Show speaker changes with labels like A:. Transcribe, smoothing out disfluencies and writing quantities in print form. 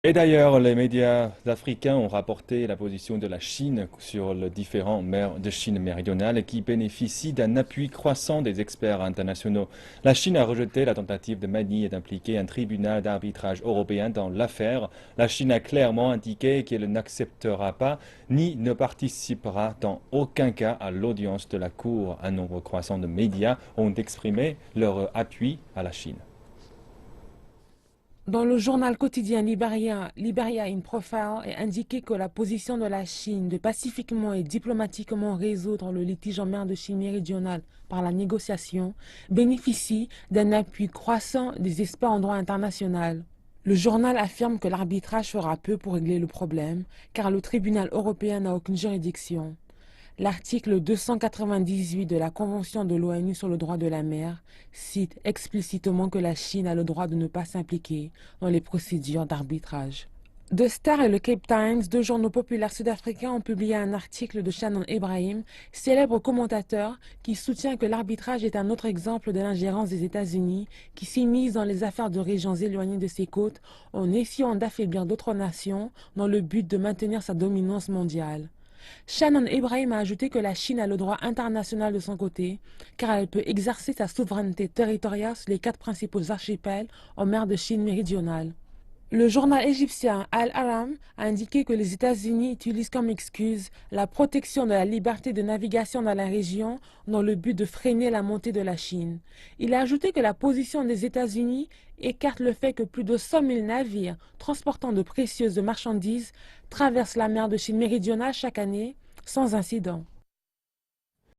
A: Et d'ailleurs, les médias africains ont rapporté la position de la Chine sur les différentes mers de Chine méridionale qui bénéficient d'un appui croissant des experts internationaux. La Chine a rejeté la tentative de Manille d'impliquer un tribunal d'arbitrage européen dans l'affaire. La Chine a clairement indiqué qu'elle n'acceptera pas ni ne participera dans aucun cas à l'audience de la Cour. Un nombre croissant de médias ont exprimé leur appui à la Chine.
B: Dans le journal quotidien libérien Liberia in Profile est indiqué que la position de la Chine de pacifiquement et diplomatiquement résoudre le litige en mer de Chine méridionale par la négociation bénéficie d'un appui croissant des experts en droit international. Le journal affirme que l'arbitrage fera peu pour régler le problème, car le tribunal européen n'a aucune juridiction. L'article 298 de la Convention de l'ONU sur le droit de la mer cite explicitement que la Chine a le droit de ne pas s'impliquer dans les procédures d'arbitrage. The Star et le Cape Times, deux journaux populaires sud-africains, ont publié un article de Shannon Ibrahim, célèbre commentateur, qui soutient que l'arbitrage est un autre exemple de l'ingérence des États-Unis qui s'immiscent dans les affaires de régions éloignées de ses côtes en essayant d'affaiblir d'autres nations dans le but de maintenir sa dominance mondiale. Shannon Ibrahim a ajouté que la Chine a le droit international de son côté, car elle peut exercer sa souveraineté territoriale sur les 4 principaux archipels en mer de Chine méridionale. Le journal égyptien Al-Aram a indiqué que les États-Unis utilisent comme excuse la protection de la liberté de navigation dans la région dans le but de freiner la montée de la Chine. Il a ajouté que la position des États-Unis écarte le fait que plus de 100 000 navires transportant de précieuses marchandises traversent la mer de Chine méridionale chaque année sans incident.